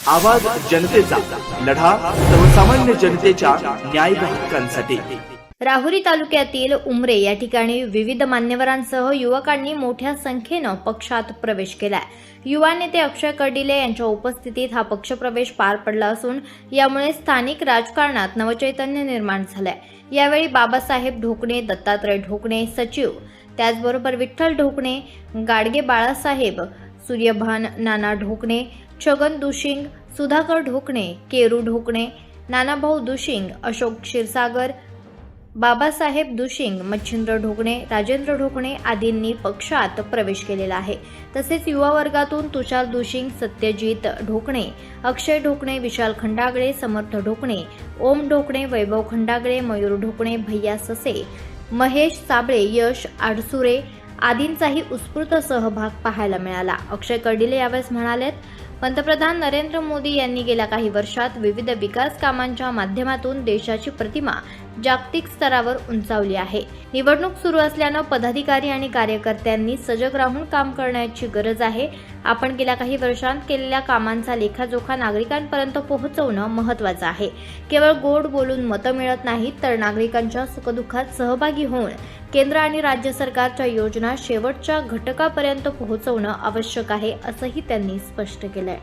आवाज जनतेचा, लढा सर्वसामान्य जनतेच्या न्याय व हक्कांसाठी। राहुरी तालुक्यातील उमरे या ठिकाणी विविध मान्यवरांसह युवकांनी मोठ्या संख्येनं पक्षात प्रवेश केलाय। युवा नेते अक्षय कर्डिले यांच्या उपस्थितीत हा पक्षप्रवेश पार पडला असून यामुळे स्थानिक राजकारणात नवचैतन्य निर्माण झालंय। यावेळी बाबासाहेब ढोकणे, दत्तात्रय ढोकणे सचिव, त्याचबरोबर विठ्ठल ढोकणे, गाडगे बाळासाहेब, सूर्यभान नाना ढोकणे, छगन दुशिंग, सुधाकर ढोकणे, केरू ढोकणे, नानाभाऊ दुशिंग, अशोक क्षीरसागर, बाबासाहेब दुशिंग, मच्छिंद्र ढोकणे, राजेंद्र ढोकणे आदींनी पक्षात प्रवेश केलेला आहे। तसेच युवा वर्गातून तुषार दुशिंग, सत्यजित ढोकणे, अक्षय ढोकणे, विशाल खंडागळे, समर्थ ढोकणे, ओम ढोकणे, वैभव खंडागळे, मयूर ढोकणे, भैया ससे, महेश साबळे, यश आडसुरे आदींचाही उत्स्फूर्त सहभाग पाहायला मिळाला। अक्षय कर्डिले यावेळेस म्हणाले, पंतप्रधान नरेंद्र मोदी यांनी गेल्या काही वर्षात विविध विकास कामांच्या माध्यमातून देशाची प्रतिमा जागतिक स्तरावर उंचावली आहे। निवडणूक सुरू असल्यानं पदाधिकारी आणि कार्यकर्त्यांनी सजग राहून काम करण्याची गरज आहे। आपण गेल्या काही वर्षांत केलेल्या कामांचा लेखाजोखा नागरिकांपर्यंत पोहोचवणं महत्त्वाचं आहे। केवळ गोड बोलून मतं मिळत नाहीत, तर नागरिकांच्या सुखदुःखात सहभागी होऊन केंद्र आणि राज्य सरकारच्या योजना शेवटच्या घटकापर्यंत पोहोचवणं आवश्यक आहे, असंही त्यांनी स्पष्ट केलंय।